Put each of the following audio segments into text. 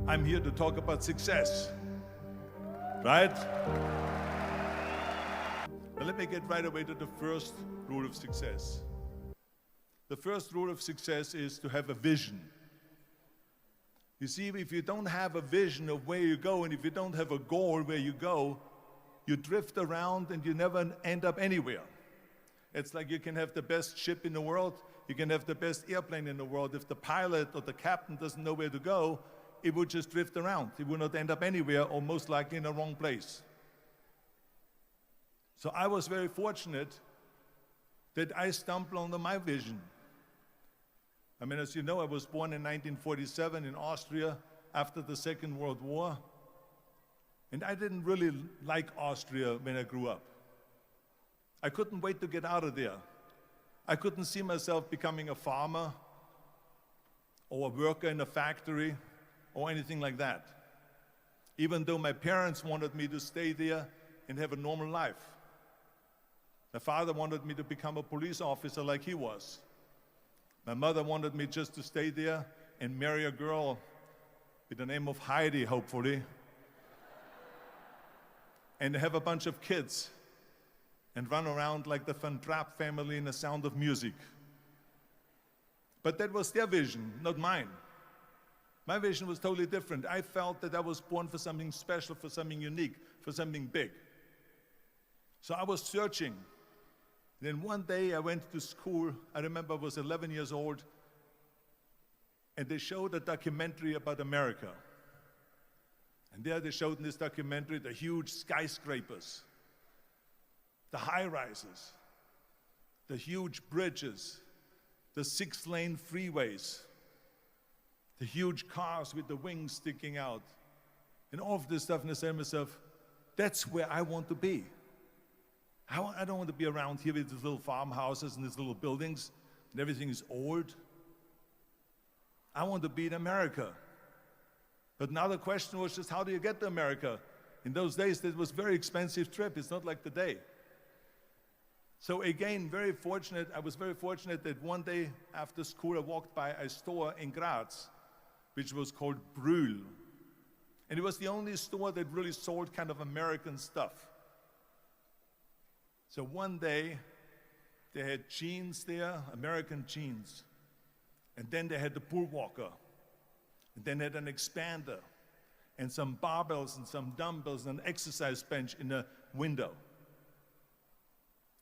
I'm here to talk about success, right? But let me get right away to the first rule of success. The first rule of success is to have a vision. You see, if you don't have a vision of where you go, and if you don't have a goal where you go, you drift around and you never end up anywhere. It's like you can have the best ship in the world, you can have the best airplane in the world. If the pilot or the captain doesn't know where to go, it would just drift around. It would not end up anywhere, or most likely in the wrong place. So I was very fortunate that I stumbled on my vision. I mean, as you know, I was born in 1947 in Austria after the Second World War. And I didn't really like Austria when I grew up. I couldn't wait to get out of there. I couldn't see myself becoming a farmer or a worker in a factory or anything like that, even though my parents wanted me to stay there and have a normal life. My father wanted me to become a police officer like he was. My mother wanted me just to stay there and marry a girl with the name of Heidi, hopefully, and have a bunch of kids and run around like the Van Trapp family in The Sound of Music. But that was their vision, not mine. My vision was totally different. I felt that I was born for something special, for something unique, for something big. So I was searching. Then one day I went to school. I remember I was 11 years old, and they showed a documentary about America. And there they showed in this documentary the huge skyscrapers, the high-rises, the huge bridges, the 6-lane freeways, the huge cars with the wings sticking out, and all of this stuff. And I said to myself, that's where I want to be. I don't want to be around here with these little farmhouses and these little buildings, and everything is old. I want to be in America. But now the question was just, how do you get to America? In those days, it was a very expensive trip. It's not like today. So again, I was very fortunate that one day after school, I walked by a store in Graz, which was called Brühl. And it was the only store that really sold kind of American stuff. So one day, they had jeans there, American jeans. And then they had the bull walker. And then they had an expander and some barbells and some dumbbells and an exercise bench in the window.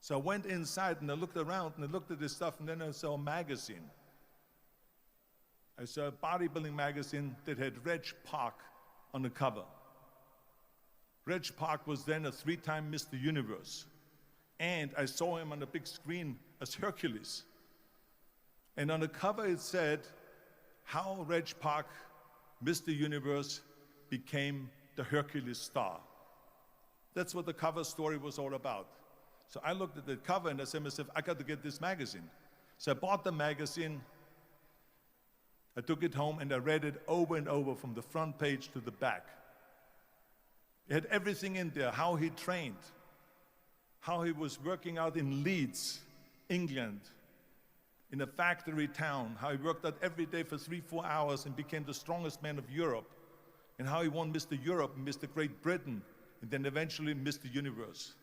So I went inside and I looked around and I looked at this stuff, and then I saw a magazine. I saw a bodybuilding magazine that had Reg Park on the cover. Reg Park was then a 3-time Mr. Universe. And I saw him on the big screen as Hercules. And on the cover it said, how Reg Park, Mr. Universe, became the Hercules star. That's what the cover story was all about. So I looked at the cover and I said to myself, I got to get this magazine. So I bought the magazine, I took it home, and I read it over and over from the front page to the back. It had everything in there, how he trained, how he was working out in Leeds, England, in a factory town, how he worked out every day for 3-4 hours and became the strongest man of Europe, and how he won Mr. Europe and Mr. Great Britain, and then eventually Mr. Universe.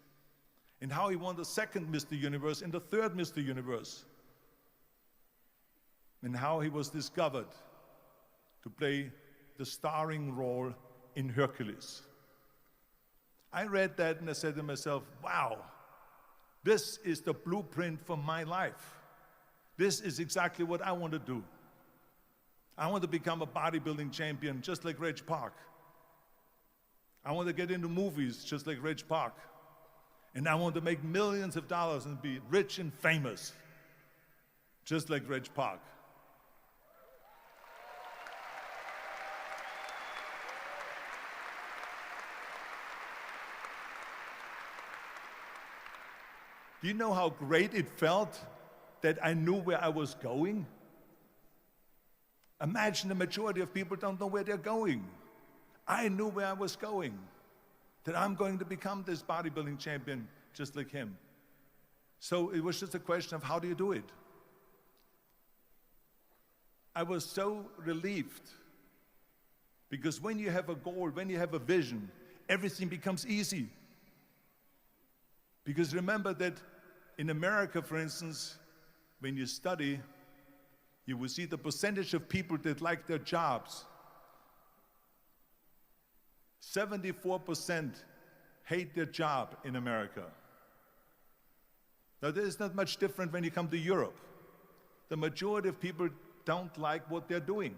And how he won the second Mr. Universe and the third Mr. Universe. And how he was discovered to play the starring role in Hercules. I read that and I said to myself, wow, this is the blueprint for my life. This is exactly what I want to do. I want to become a bodybuilding champion just like Reg Park. I want to get into movies just like Reg Park. And I want to make millions of dollars and be rich and famous just like Reg Park. Do you know how great it felt that I knew where I was going? Imagine the majority of people don't know where they're going. I knew where I was going, that I'm going to become this bodybuilding champion just like him. So it was just a question of how do you do it? I was so relieved Because when you have a goal, when you have a vision, everything becomes easy. Because remember that in America, for instance, when you study, you will see the percentage of people that like their jobs. 74% hate their job in America. Now, there is not much different when you come to Europe. The majority of people don't like what they're doing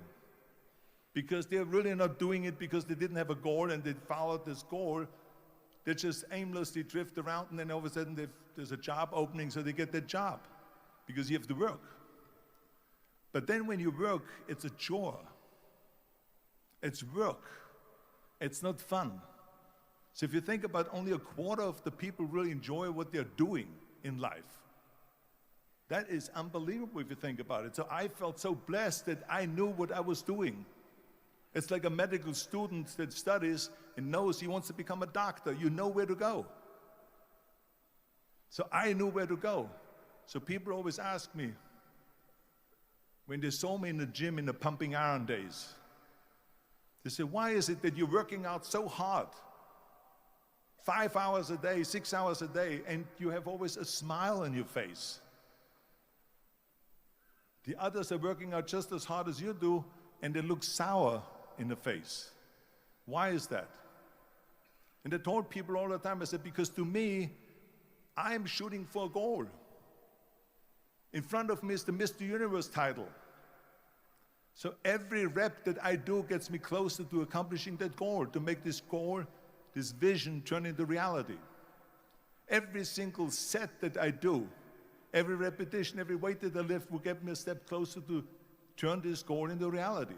because they're really not doing it because they didn't have a goal and they followed this goal. They just aimlessly drift around, and then all of a sudden there's a job opening, so they get that job because you have to work. But then when you work, it's a chore. It's work. It's not fun. So if you think about only a quarter of the people really enjoy what they're doing in life, that is unbelievable if you think about it. So I felt so blessed that I knew what I was doing. It's like a medical student that studies and knows he wants to become a doctor. You know where to go. So I knew where to go. So people always ask me, when they saw me in the gym in the pumping iron days, they say, why is it that you're working out so hard? 5 hours a day, 6 hours a day, and you have always a smile on your face. The others are working out just as hard as you do, and they look sour in the face. Why is that? And I told people all the time, I said, because to me, I'm shooting for a goal. In front of me is the Mr. Universe title. So every rep that I do gets me closer to accomplishing that goal, to make this goal, this vision turn into reality. Every single set that I do, every repetition, every weight that I lift will get me a step closer to turn this goal into reality.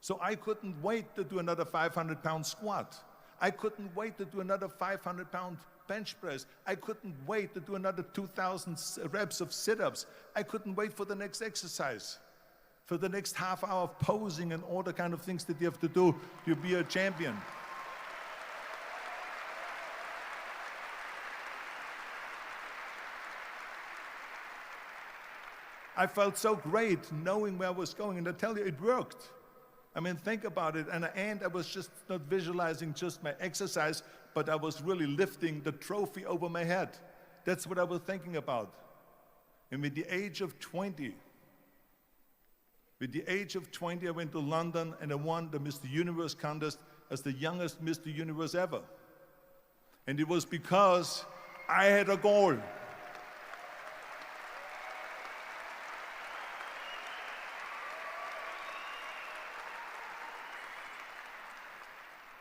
So I couldn't wait to do another 500-pound squat. I couldn't wait to do another 500-pound bench press. I couldn't wait to do another 2,000 reps of sit-ups. I couldn't wait for the next exercise, for the next half hour of posing and all the kind of things that you have to do to be a champion. I felt so great knowing where I was going, and I tell you, it worked. I mean, think about it. And I was just not visualizing just my exercise, but I was really lifting the trophy over my head. That's what I was thinking about. And with the age of 20, I went to London and I won the Mr. Universe contest as the youngest Mr. Universe ever. And it was because I had a goal.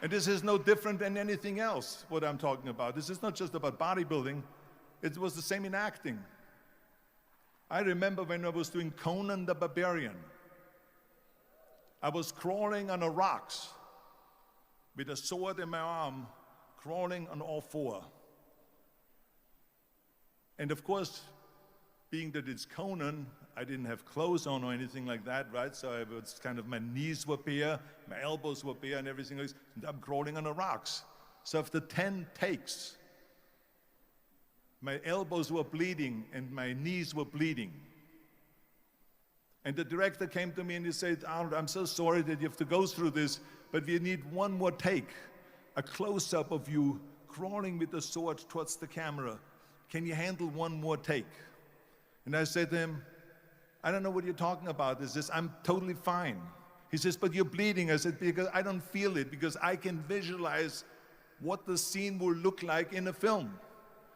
And this is no different than anything else, what I'm talking about. This is not just about bodybuilding. It was the same in acting. I remember when I was doing Conan the Barbarian. I was crawling on the rocks with a sword in my arm, crawling on all four. And of course, being that it's Conan, I didn't have clothes on or anything like that, right? So I was kind of, my knees were bare, my elbows were bare and everything else, and I'm crawling on the rocks. So after 10 takes, my elbows were bleeding and my knees were bleeding. And the director came to me and he said, Arnold, I'm so sorry that you have to go through this, but we need one more take, a close-up of you crawling with the sword towards the camera. Can you handle one more take? And I said to him, I don't know what you're talking about. He says, I'm totally fine. He says, but you're bleeding. I said, because I don't feel it, because I can visualize what the scene will look like in a film.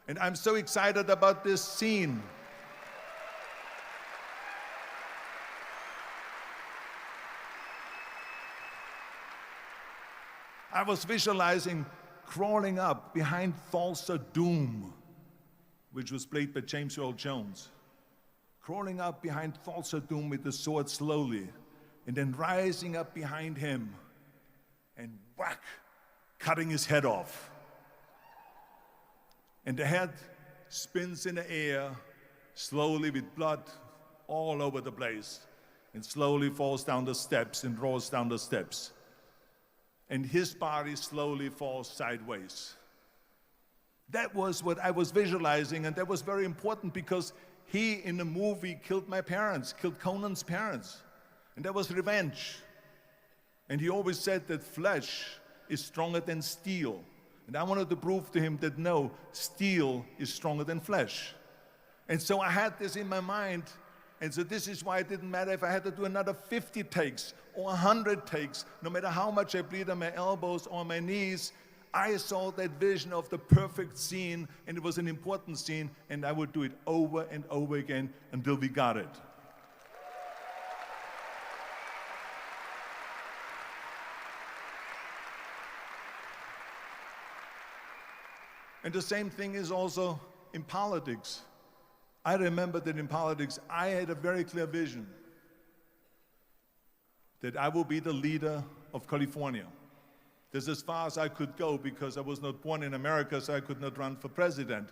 And I'm so excited about this scene. I was visualizing crawling up behind Thulsa Doom, which was played by James Earl Jones. Crawling up behind Thulsa Doom with the sword slowly, and then rising up behind him and whack, cutting his head off. And the head spins in the air, slowly with blood all over the place, and slowly falls down the steps and rolls down the steps. And his body slowly falls sideways. That was what I was visualizing, and that was very important because he, in the movie, killed my parents, killed Conan's parents. And that was revenge. And he always said that flesh is stronger than steel. And I wanted to prove to him that no, steel is stronger than flesh. And so I had this in my mind. And so this is why it didn't matter if I had to do another 50 takes or 100 takes, no matter how much I bleed on my elbows or my knees. I saw that vision of the perfect scene, and it was an important scene, and I would do it over and over again until we got it. And the same thing is also in politics. I remember that in politics, I had a very clear vision that I will be the leader of California. That's as far as I could go because I was not born in America, so I could not run for president.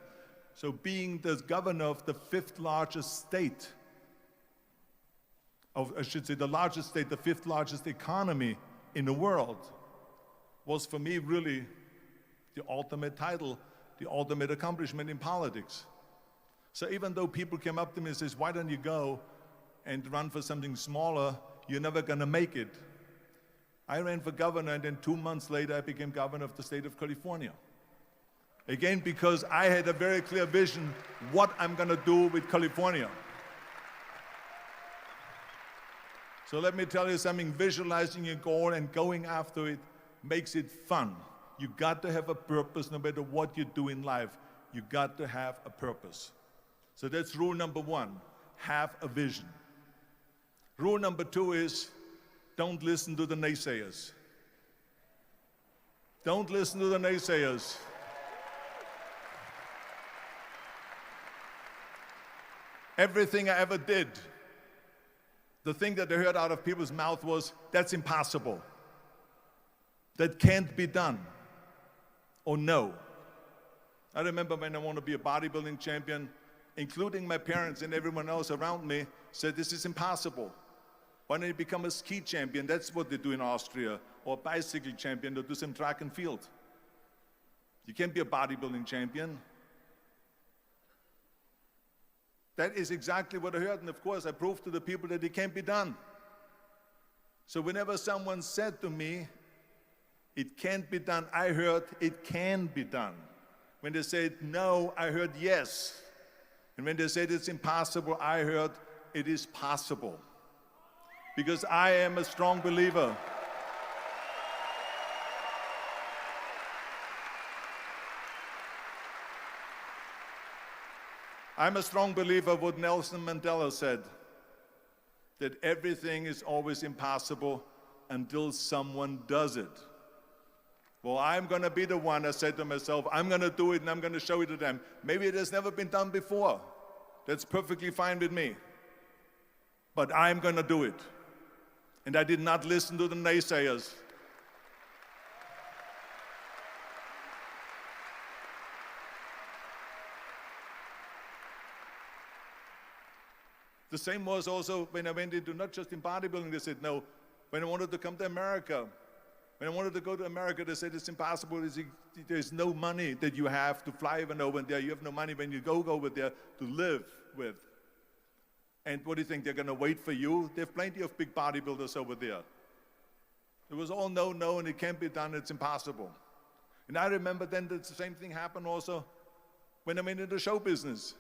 So being the governor of the fifth largest state, I should say the largest state, the fifth largest economy in the world, was for me really the ultimate title, the ultimate accomplishment in politics. So even though people came up to me and says, why don't you go and run for something smaller, you're never gonna make it. I ran for governor, and then 2 months later I became governor of the state of California. Again, because I had a very clear vision what I'm gonna do with California. So let me tell you something, visualizing your goal and going after it makes it fun. You got to have a purpose no matter what you do in life. You got to have a purpose. So that's rule number one, have a vision. Rule number two is, don't listen to the naysayers. Don't listen to the naysayers. Everything I ever did, the thing that I heard out of people's mouth was, that's impossible. That can't be done. Or no. I remember when I wanted to be a bodybuilding champion, including my parents and everyone else around me, said this is impossible. Why don't you become a ski champion? That's what they do in Austria. Or a bicycle champion, or do some track and field. You can't be a bodybuilding champion. That is exactly what I heard, and of course I proved to the people that it can't be done. So whenever someone said to me, it can't be done, I heard it can be done. When they said no, I heard yes. And when they said it's impossible, I heard it is possible. Because I am a strong believer. I'm a strong believer of what Nelson Mandela said, that everything is always impossible until someone does it. Well, I'm going to be the one, I said to myself, I'm going to do it and I'm going to show it to them. Maybe it has never been done before. That's perfectly fine with me. But I'm going to do it. And I did not listen to the naysayers. The same was also when I went into, not just in bodybuilding, they said no. When I wanted to come to America, when I wanted to go to America, they said it's impossible. There's no money that you have to fly even over there. You have no money when you go over there to live with. And what do you think, they're going to wait for you? They have plenty of big bodybuilders over there. It was all no, no, and it can't be done, it's impossible. And I remember then that the same thing happened also when I went into the show business.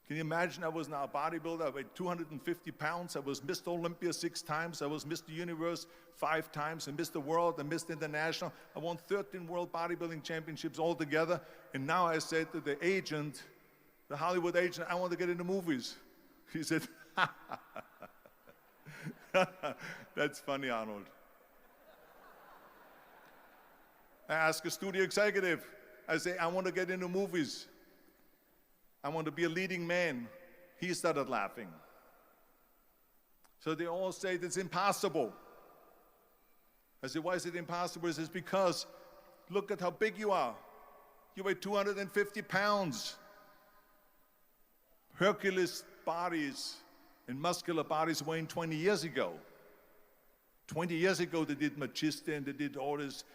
Can you imagine, I was now a bodybuilder, I weighed 250 pounds, I was Mr. Olympia 6 times, I was Mr. Universe 5 times, and Mr. World and Mr. International. I won 13 World Bodybuilding Championships altogether, and now I said to the agent, the Hollywood agent, I want to get into movies. He said, that's funny, Arnold. I asked a studio executive, I say, I want to get into movies. I want to be a leading man. He started laughing. So they all say it's impossible. I said, why is it impossible? He says, because look at how big you are. You weigh 250 pounds. Hercules bodies and muscular bodies weighing 20 years ago. 20 years ago they did Machista and they did all these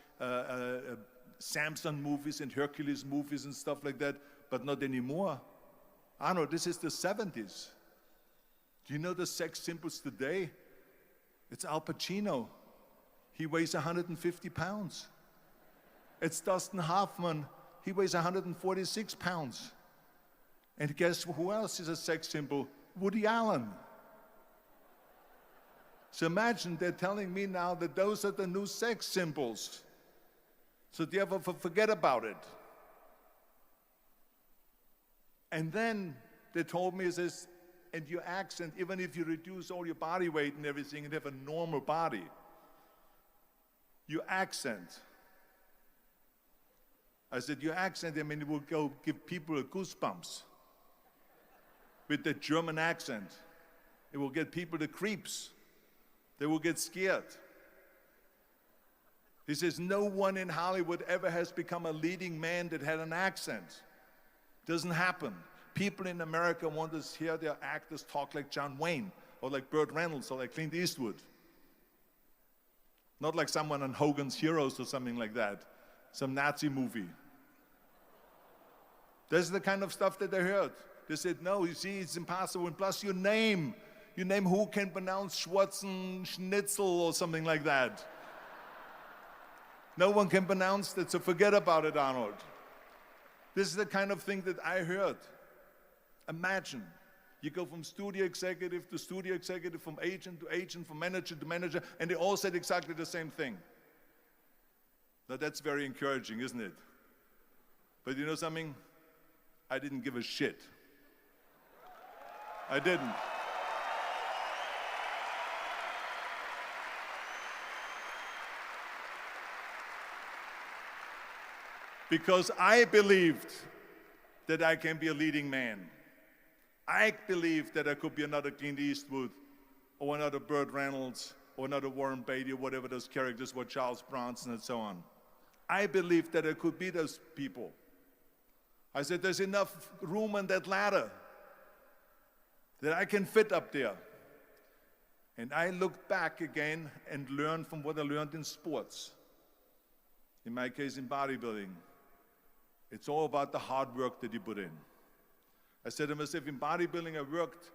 Samson movies and Hercules movies and stuff like that, but not anymore. Arnold, this is the 70s. Do you know the sex symbols today? It's Al Pacino. He weighs 150 pounds. It's Dustin Hoffman. He weighs 146 pounds. And guess who else is a sex symbol? Woody Allen. So imagine they're telling me now that those are the new sex symbols. So therefore, forget about it. And then they told me, says, and your accent, even if you reduce all your body weight and everything and have a normal body, your accent. I said, your accent, I mean, it will go give people goosebumps. With the German accent, it will get people the creeps. They will get scared. He says, no one in Hollywood ever has become a leading man that had an accent. Doesn't happen. People in America want to hear their actors talk like John Wayne, or like Burt Reynolds, or like Clint Eastwood. Not like someone on Hogan's Heroes or something like that, some Nazi movie. That's the kind of stuff that I heard. They said, no, you see, it's impossible. And plus your name who can pronounce Schwarzenegger or something like that. No one can pronounce that, so forget about it, Arnold. This is the kind of thing that I heard. Imagine, you go from studio executive to studio executive, from agent to agent, from manager to manager, and they all said exactly the same thing. Now that's very encouraging, isn't it? But you know something? I didn't give a shit. I didn't. Because I believed that I can be a leading man. I believed that I could be another Clint Eastwood, or another Burt Reynolds, or another Warren Beatty, or whatever those characters were, Charles Bronson, and so on. I believed that I could be those people. I said, there's enough room on that ladder that I can fit up there. And I looked back again and learned from what I learned in sports. In my case, in bodybuilding. It's all about the hard work that you put in. I said to myself, in bodybuilding, I worked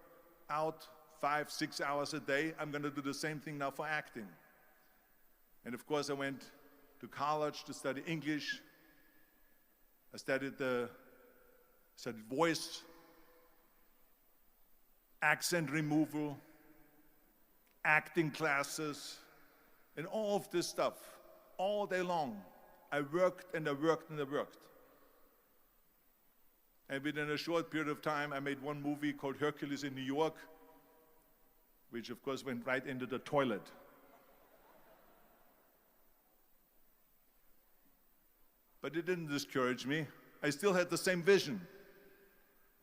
out 5-6 hours a day. I'm going to do the same thing now for acting. And of course, I went to college to study English. I studied voice, accent removal, acting classes, and all of this stuff, all day long. I worked and I worked and I worked. And within a short period of time, I made one movie called Hercules in New York, which of course went right into the toilet. But it didn't discourage me. I still had the same vision.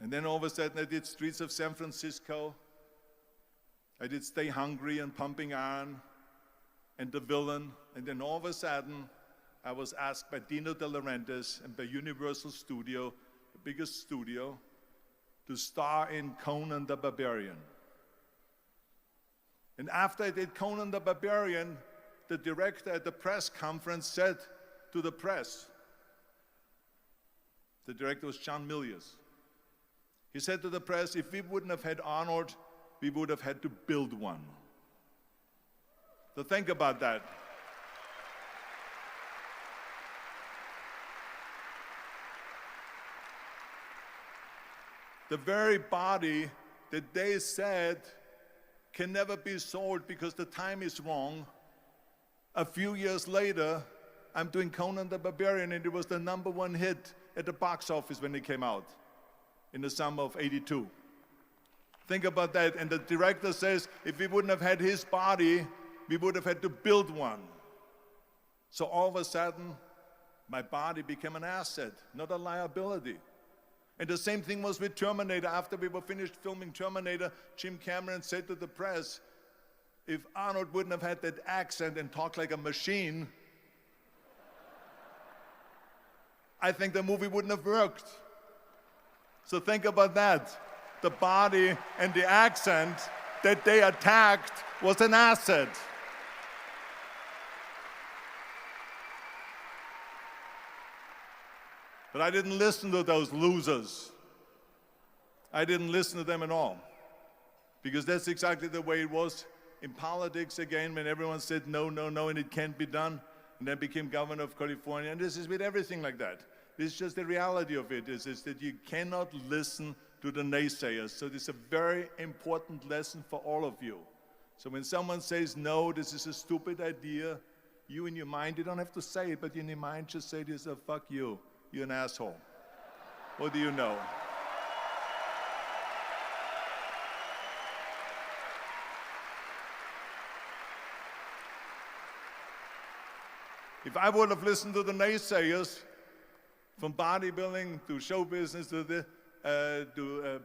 And then all of a sudden I did Streets of San Francisco. I did Stay Hungry and Pumping Iron and The Villain. And then all of a sudden I was asked by Dino De Laurentiis and by Universal Studio, the biggest studio, to star in Conan the Barbarian. And after I did Conan the Barbarian, the director at the press conference said to the press, the director was John Milius. He said to the press, if we wouldn't have had Arnold, we would have had to build one. So think about that. The very body that they said can never be sold because the time is wrong. A few years later, I'm doing Conan the Barbarian, and it was the #1 hit at the box office when it came out in the summer of '82. Think about that. And the director says, if we wouldn't have had his body, we would have had to build one. So all of a sudden, my body became an asset, not a liability. And the same thing was with Terminator. After we were finished filming Terminator, Jim Cameron said to the press, if Arnold wouldn't have had that accent and talked like a machine, I think the movie wouldn't have worked. So think about that. The body and the accent that they attacked was an asset. But I didn't listen to those losers. I didn't listen to them at all. Because that's exactly the way it was in politics again when everyone said no, no, no, and it can't be done, and then became governor of California. And this is with everything like that. This is just the reality of it, is that you cannot listen to the naysayers. So this is a very important lesson for all of you. So when someone says, no, this is a stupid idea, you in your mind, you don't have to say it, but in your mind just say to yourself, fuck you, you're an asshole. What do you know? If I would have listened to the naysayers, from bodybuilding to show business to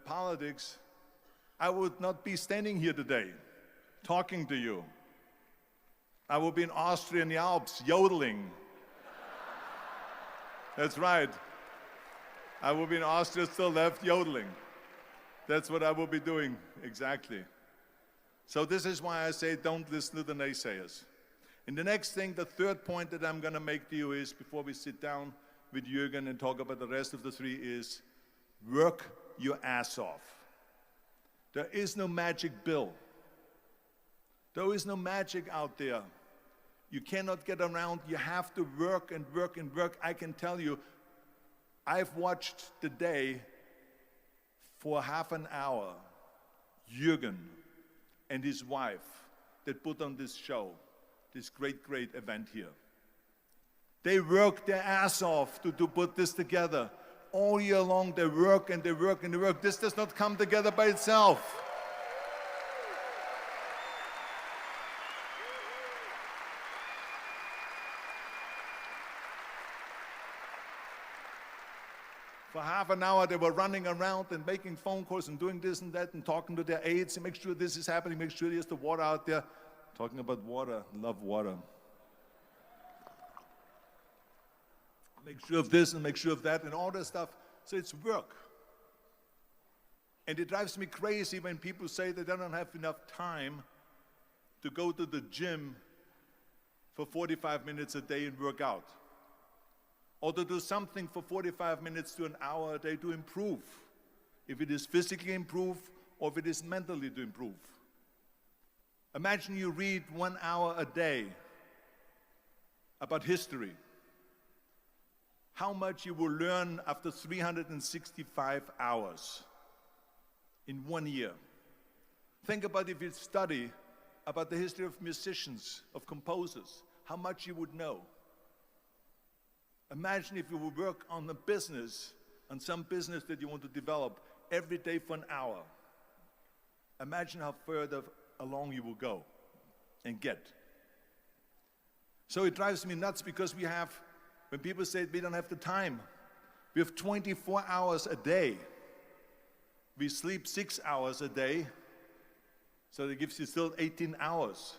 politics, I would not be standing here today talking to you. I would be in Austria in the Alps yodeling. That's right. I would be in Austria still left yodeling. That's what I will be doing, exactly. So this is why I say don't listen to the naysayers. And the next thing, the third point that I'm going to make to you is, before we sit down with Jürgen and talk about the rest of the three, is work your ass off. There is no magic pill. There is no magic out there. You cannot get around. You have to work and work and work. I can tell you, I've watched the day for half an hour, Jürgen and his wife that put on this show, this great, great event here. They work their ass off to put this together. All year long, they work and they work and they work. This does not come together by itself. For half an hour, they were running around and making phone calls and doing this and that and talking to their aides and make sure this is happening, make sure there's the water out there. Talking about water, love water. Make sure of this and make sure of that and all that stuff. So it's work. And it drives me crazy when people say they don't have enough time to go to the gym for 45 minutes a day and work out. Or to do something for 45 minutes to an hour a day to improve. If it is physically improve or if it is mentally to improve. Imagine you read 1 hour a day about history. How much you will learn after 365 hours in 1 year. Think about if you study about the history of musicians, of composers, how much you would know. Imagine if you would work on a business, on some business that you want to develop every day for an hour. Imagine how further along you will go and get. So it drives me nuts because we have, when people say we don't have the time, we have 24 hours a day. We sleep 6 hours a day, so that gives you still 18 hours.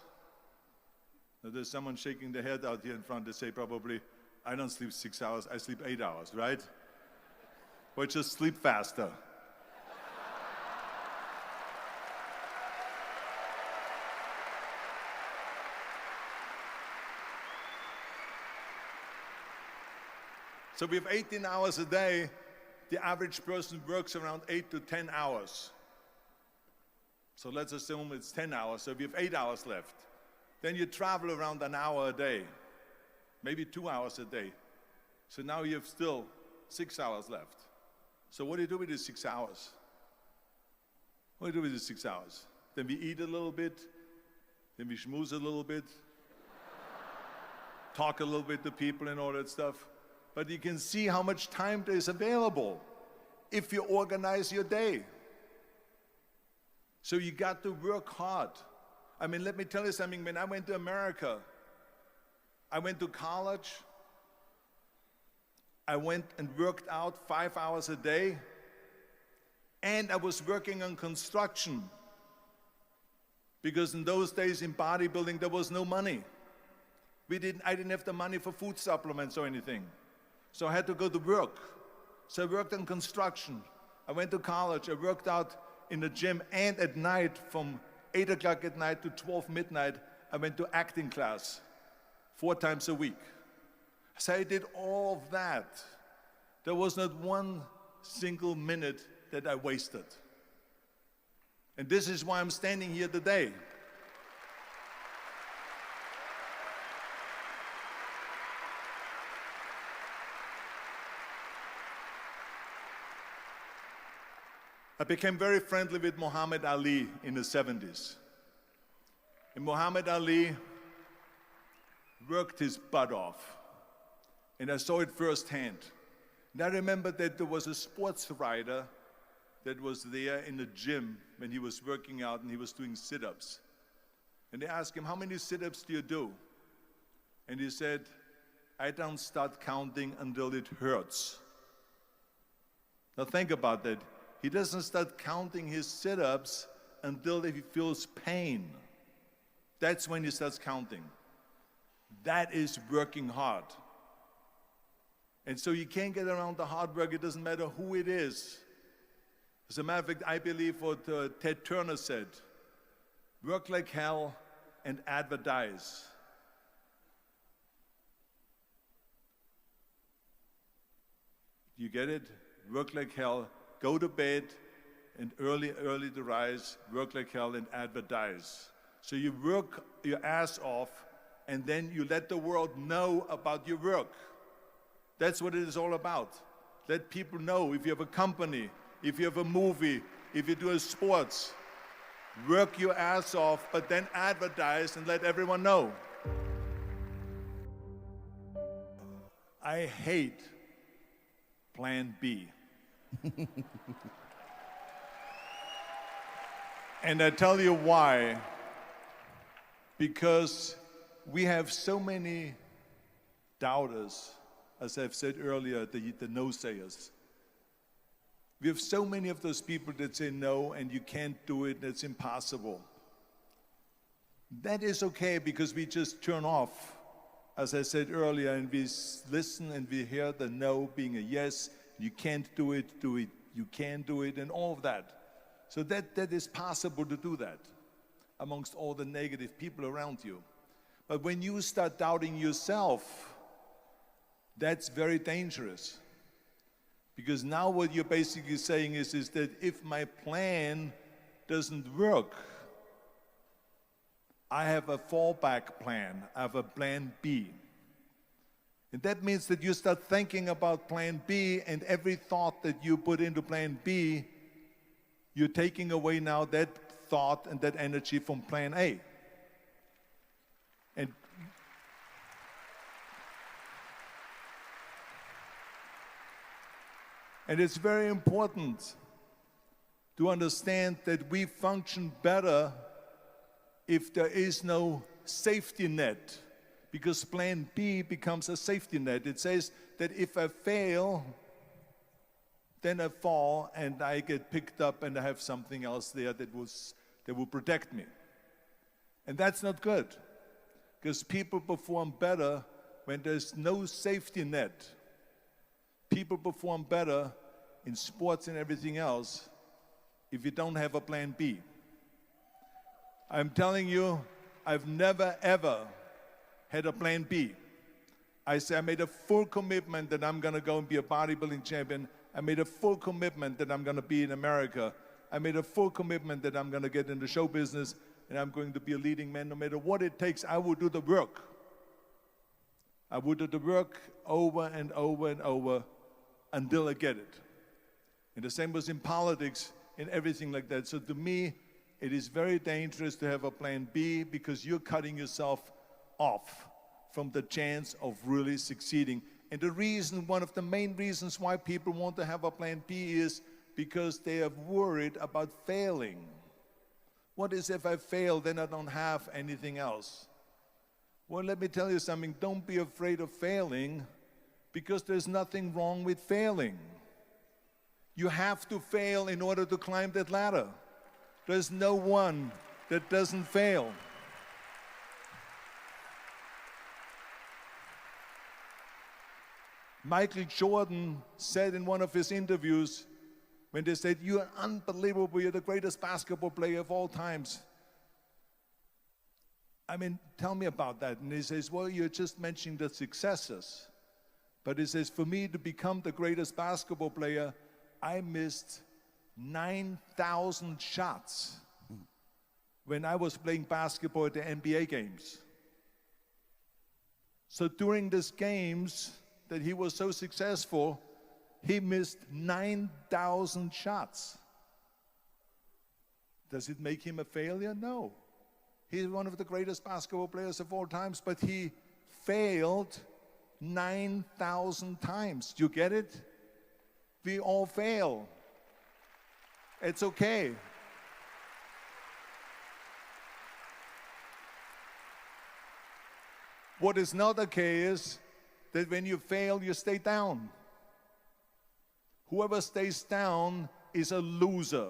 Now there's someone shaking their head out here in front. They say probably, I don't sleep 6 hours, I sleep 8 hours, right? Or just sleep faster. So we have 18 hours a day. The average person works around 8 to 10 hours. So let's assume it's 10 hours, so we have 8 hours left. Then you travel around an hour a day, maybe 2 hours a day. So now you have still 6 hours left. So what do you do with these 6 hours? What do you do with these 6 hours? Then we eat a little bit, then we schmooze a little bit, talk a little bit to people and all that stuff. But you can see how much time there is available if you organize your day. So you got to work hard. I mean, let me tell you something. When I went to America, I went to college. I went and worked out 5 hours a day. And I was working on construction. Because in those days in bodybuilding, there was no money. I didn't have the money for food supplements or anything. So I had to go to work. So I worked on construction. I went to college. I worked out in the gym. And at night, from 8 o'clock at night to 12 midnight, I went to acting class 4 times a week. So I did all of that. There was not one single minute that I wasted. And this is why I'm standing here today. I became very friendly with Muhammad Ali in the 70s. And Muhammad Ali worked his butt off. And I saw it firsthand. And I remember that there was a sports writer that was there in the gym when he was working out and he was doing sit-ups. And they asked him, how many sit-ups do you do? And he said, I don't start counting until it hurts. Now think about that. He doesn't start counting his sit-ups until he feels pain. That's when he starts counting. That is working hard. And so you can't get around the hard work. It doesn't matter who it is. As a matter of fact, I believe what Ted Turner said, work like hell and advertise. You get it? Work like hell, go to bed, and early to rise, work like hell and advertise. So you work your ass off, and then you let the world know about your work. That's what it is all about. Let people know. If you have a company, if you have a movie, if you do a sports, work your ass off, but then advertise and let everyone know. I hate Plan B. And I tell you why. Because we have so many doubters, as I've said earlier, the no-sayers. We have so many of those people that say no, and you can't do it, it's impossible. That is okay, because we just turn off, as I said earlier, and we listen and we hear the no being a yes. You can't do it, you can do it, and all of that. So that is possible to do that amongst all the negative people around you. But when you start doubting yourself, that's very dangerous. Because now what you're basically saying is that if my plan doesn't work, I have a fallback plan, I have a plan B. And that means that you start thinking about plan B, and every thought that you put into plan B, you're taking away now that thought and that energy from plan A. And it's very important to understand that we function better if there is no safety net, because plan B becomes a safety net. It says that if I fail, then I fall and I get picked up and I have something else there that will protect me. And that's not good, because people perform better when there's no safety net. People perform better in sports and everything else if you don't have a plan B. I'm telling you, I've never ever had a plan B. I made a full commitment that I'm gonna go and be a bodybuilding champion. I made a full commitment that I'm gonna be in America. I made a full commitment that I'm gonna get into show business and I'm going to be a leading man. No matter what it takes, I will do the work. I will do the work over and over and over until I get it. And the same was in politics and everything like that. So to me, it is very dangerous to have a plan B, because you're cutting yourself off from the chance of really succeeding. And the reason, one of the main reasons why people want to have a plan B is because they are worried about failing. What is if I fail, then I don't have anything else? Well, let me tell you something. Don't be afraid of failing, because there's nothing wrong with failing. You have to fail in order to climb that ladder. There's no one that doesn't fail. Michael Jordan said in one of his interviews, when they said, "You're unbelievable, you're the greatest basketball player of all times. I mean, tell me about that." And he says, "Well, you're just mentioning the successes." But he says, "For me to become the greatest basketball player, I missed 9,000 shots when I was playing basketball at the NBA games." So during these games that he was so successful, he missed 9,000 shots. Does it make him a failure? No. He's one of the greatest basketball players of all times, but he failed 9,000 times. Do you get it? We all fail. It's okay. What is not okay is that when you fail, you stay down. Whoever stays down is a loser.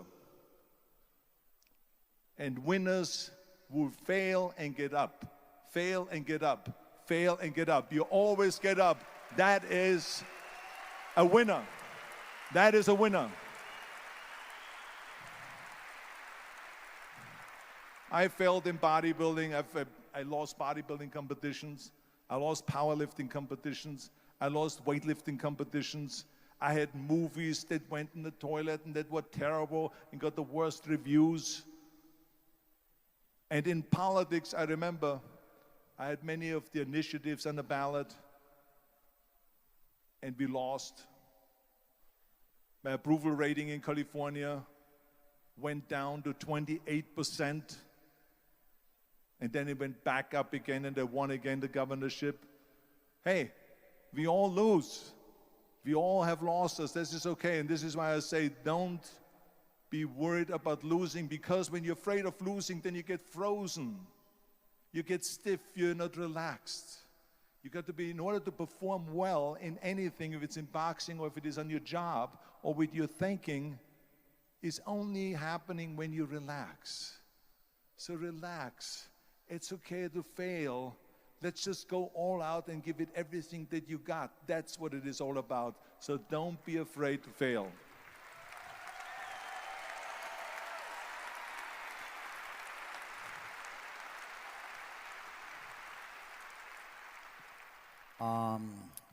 And winners will fail and get up, fail and get up, fail and get up. You always get up. That is a winner. That is a winner. I failed in bodybuilding. I lost bodybuilding competitions. I lost powerlifting competitions. I lost weightlifting competitions. I had movies that went in the toilet and that were terrible and got the worst reviews. And in politics, I remember I had many of the initiatives on the ballot, and we lost. My approval rating in California went down to 28%, and then it went back up again, and I won again the governorship. Hey, we all lose. We all have losses. This is okay, and this is why I say don't be worried about losing, because when you're afraid of losing, then you get frozen. You get stiff, you're not relaxed. You got to be, in order to perform well in anything, if it's in boxing or if it is on your job or with your thinking, is only happening when you relax. So relax. It's okay to fail. Let's just go all out and give it everything that you got. That's what it is all about. So don't be afraid to fail.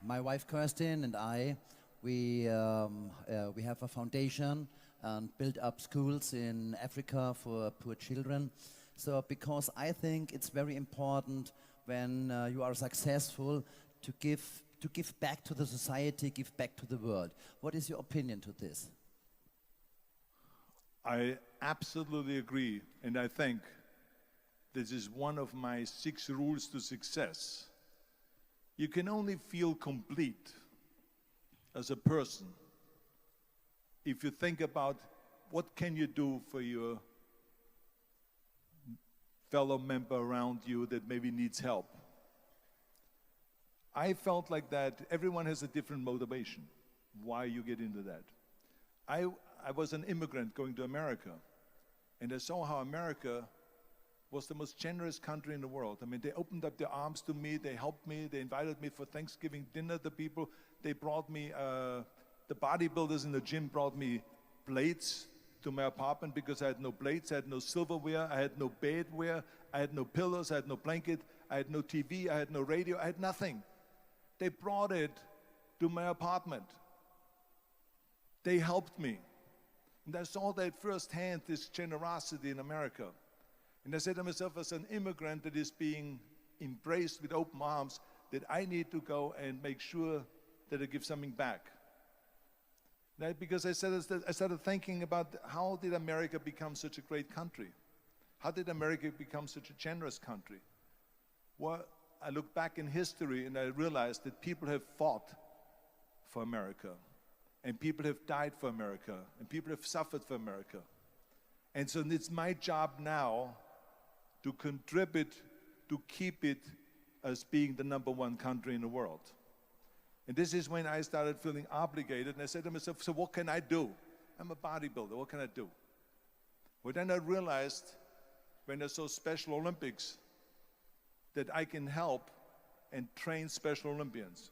My wife Kirsten and I, we have a foundation and build up schools in Africa for poor children. So because I think it's very important when you are successful to give back to the society, give back to the world. What is your opinion to this? I absolutely agree, and I think this is one of my 6 rules to success. You can only feel complete as a person if you think about what can you do for your fellow member around you that maybe needs help. I felt like that everyone has a different motivation why you get into that. I was an immigrant going to America, and I saw how America was the most generous country in the world. I mean, they opened up their arms to me, they helped me, they invited me for Thanksgiving dinner, the people. They brought me, the bodybuilders in the gym brought me plates to my apartment because I had no plates, I had no silverware, I had no bedware, I had no pillows, I had no blanket, I had no TV, I had no radio, I had nothing. They brought it to my apartment. They helped me. And I saw that firsthand, this generosity in America. And I said to myself, as an immigrant that is being embraced with open arms, that I need to go and make sure that I give something back. Because I started thinking about how did America become such a great country? How did America become such a generous country? Well, I look back in history and I realized that people have fought for America, and people have died for America, and people have suffered for America. And so it's my job now to contribute to keep it as being the #1 country in the world. And this is when I started feeling obligated, and I said to myself, so what can I do? I'm a bodybuilder, what can I do? Well, then I realized when I saw Special Olympics that I can help and train Special Olympians.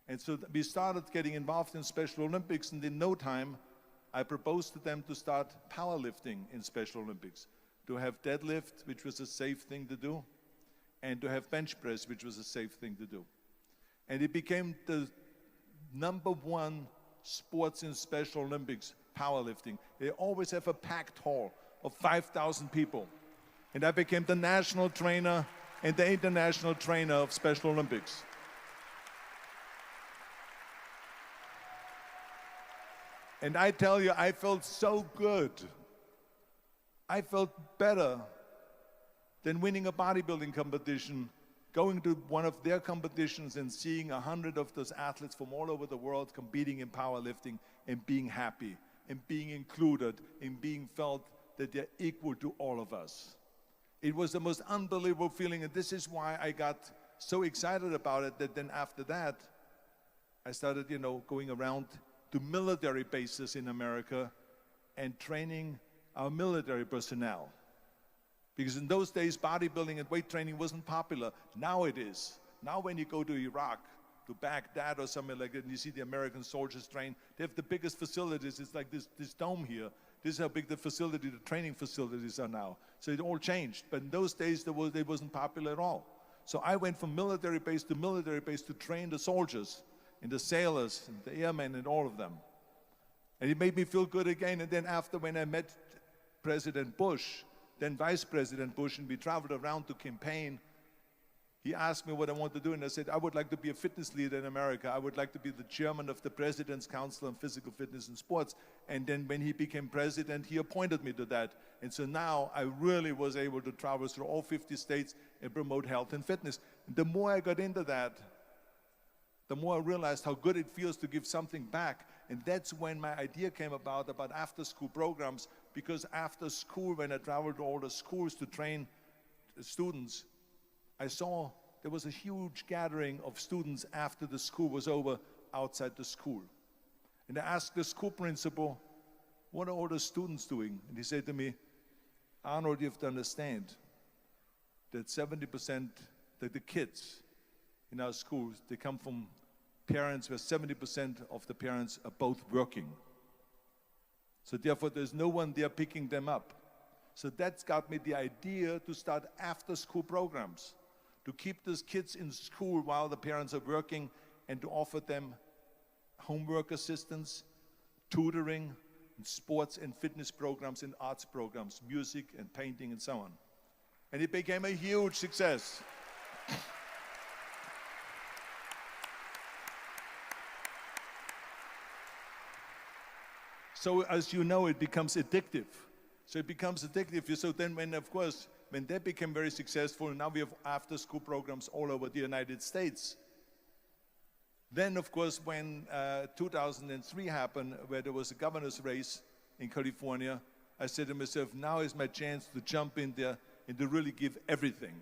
And so we started getting involved in Special Olympics, and in no time, I proposed to them to start powerlifting in Special Olympics, to have deadlift, which was a safe thing to do, and to have bench press, which was a safe thing to do. And it became the #1 sports in Special Olympics, powerlifting. They always have a packed hall of 5,000 people. And I became the national trainer and the international trainer of Special Olympics. And I tell you, I felt so good. I felt better than winning a bodybuilding competition, going to one of their competitions and seeing 100 of those athletes from all over the world competing in powerlifting and being happy and being included and being felt that they're equal to all of us. It was the most unbelievable feeling, and this is why I got so excited about it that then after that, I started, going around to military bases in America and training our military personnel. Because in those days, bodybuilding and weight training wasn't popular. Now it is. Now when you go to Iraq, to Baghdad or somewhere like that, and you see the American soldiers train, they have the biggest facilities. It's like this dome here. This is how big the training facilities are now. So it all changed. But in those days, it wasn't popular at all. So I went from military base to train the soldiers and the sailors and the airmen and all of them. And it made me feel good again. And then after, when I met President Bush, then Vice President Bush, and we traveled around to campaign, he asked me what I wanted to do, and I said, I would like to be a fitness leader in America. I would like to be the chairman of the President's Council on Physical Fitness and Sports. And then when he became president, he appointed me to that. And so now I really was able to travel through all 50 states and promote health and fitness. And the more I got into that, the more I realized how good it feels to give something back. And that's when my idea came about after-school programs, because after school, when I traveled to all the schools to train students, I saw there was a huge gathering of students after the school was over outside the school. And I asked the school principal, what are all the students doing? And he said to me, Arnold, you have to understand that 70% that the kids in our schools, they come from parents where 70% of the parents are both working. So therefore, there's no one there picking them up. So that's got me the idea to start after-school programs, to keep those kids in school while the parents are working and to offer them homework assistance, tutoring, and sports and fitness programs and arts programs, music and painting and so on. And it became a huge success. So as you know, it becomes addictive. So it becomes addictive. So then when they became very successful, now we have after-school programs all over the United States. Then, of course, when 2003 happened, where there was a governor's race in California, I said to myself, now is my chance to jump in there and to really give everything.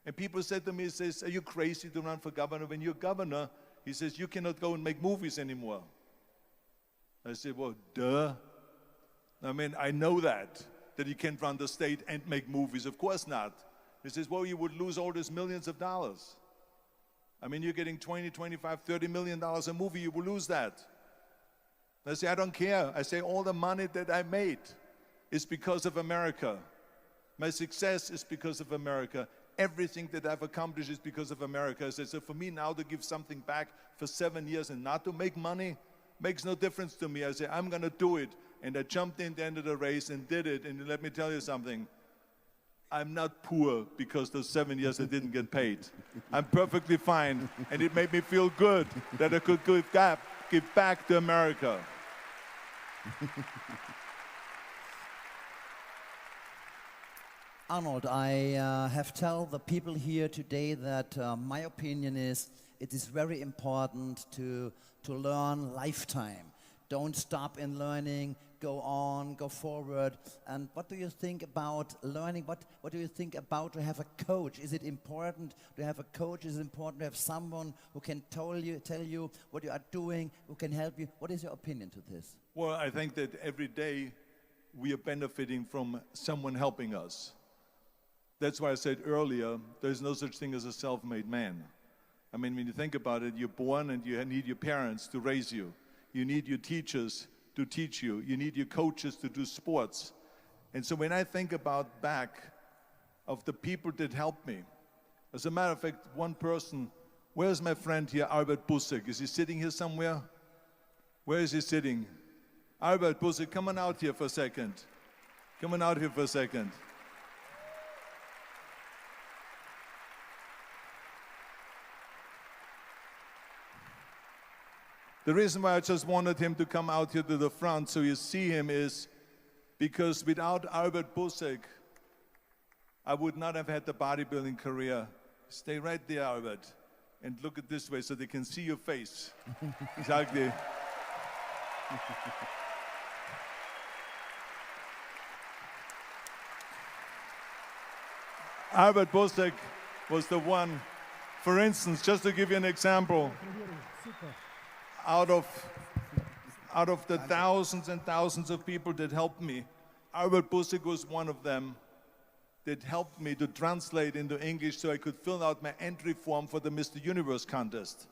And people said to me, says, are you crazy to run for governor? When you're governor, he says, you cannot go and make movies anymore. I said, well, duh. I mean, I know that you can't run the state and make movies. Of course not. He says, well, you would lose all these millions of dollars. I mean, you're getting 20, 25, 30 million dollars a movie, you will lose that. I say, I don't care. I say, all the money that I made is because of America. My success is because of America. Everything that I've accomplished is because of America. I say, so for me now to give something back for 7 years and not to make money makes no difference to me. I say, I'm going to do it. And I jumped in the end of the race and did it. And let me tell you something. I'm not poor because those 7 years I didn't get paid. I'm perfectly fine. And it made me feel good that I could give back to America. Arnold, I have told the people here today that my opinion is it is very important to learn lifetime. Don't stop in learning, go on, go forward. And what do you think about learning? What do you think about to have a coach? Is it important to have a coach? Is it important to have someone who can tell you what you are doing, who can help you? What is your opinion to this? Well, I think that every day we are benefiting from someone helping us. That's why I said earlier, there's no such thing as a self-made man. I mean, when you think about it, you're born and you need your parents to raise you. You need your teachers to teach you. You need your coaches to do sports. And so when I think about back of the people that helped me, as a matter of fact, one person, where's my friend here, Albert Busek? Is he sitting here somewhere? Where is he sitting? Albert Busek, come on out here for a second. Come on out here for a second. The reason why I just wanted him to come out here to the front so you see him is Because without Albert Busek, I would not have had the bodybuilding career. Stay right there, Albert, and look at this way so they can see your face. Exactly. Albert Busek was the one, for instance, just to give you an example, out of the thousands and thousands of people that helped me, Albert Busek was one of them that helped me to translate into English so I could fill out my entry form for the Mr. Universe contest.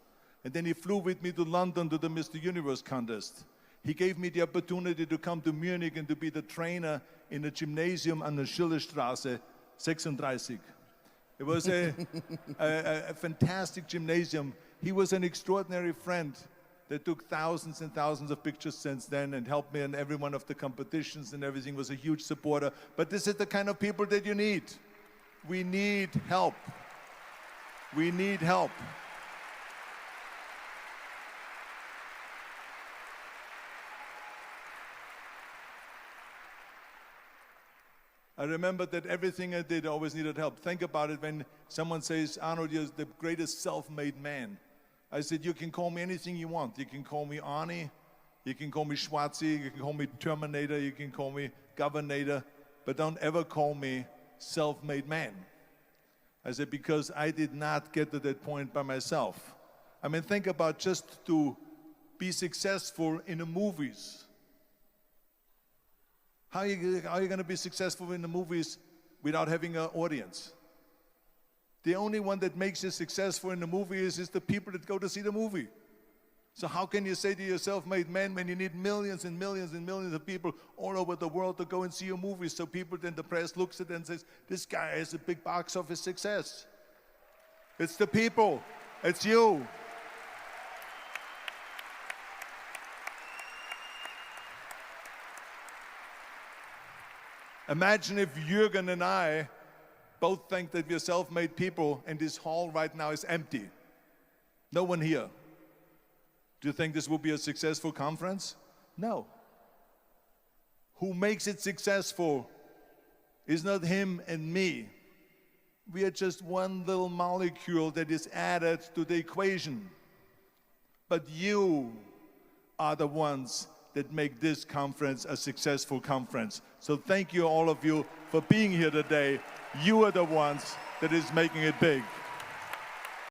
And then he flew with me to London to the Mr. Universe contest. He gave me the opportunity to come to Munich and to be the trainer in a gymnasium on the Schillerstraße 36. It was a fantastic gymnasium. He was an extraordinary friend that took thousands and thousands of pictures since then and helped me in every one of the competitions and everything, was a huge supporter. But this is the kind of people that you need. We need help. We need help. I remember that everything I did always needed help. Think about it when someone says, Arnold, you're the greatest self-made man. I said, you can call me anything you want. You can call me Arnie, you can call me Schwarzi, you can call me Terminator, you can call me Governator, but don't ever call me self-made man. I said, because I did not get to that point by myself. I mean, think about just to be successful in the movies. How are you going to be successful in the movies without having an audience? The only one that makes you successful in the movie is the people that go to see the movie. So how can you say to you're self-made man when you need millions and millions and millions of people all over the world to go and see your movie? So people, then the press looks at it and says, this guy has a big box office success. It's the people. It's you. Imagine if Jürgen and I both think that we're self-made people and this hall right now is empty. No one here. Do you think this will be a successful conference? No. Who makes it successful is not him and me. We are just one little molecule that is added to the equation. But you are the ones that make this conference a successful conference. So thank you, all of you, for being here today. You are the ones that is making it big.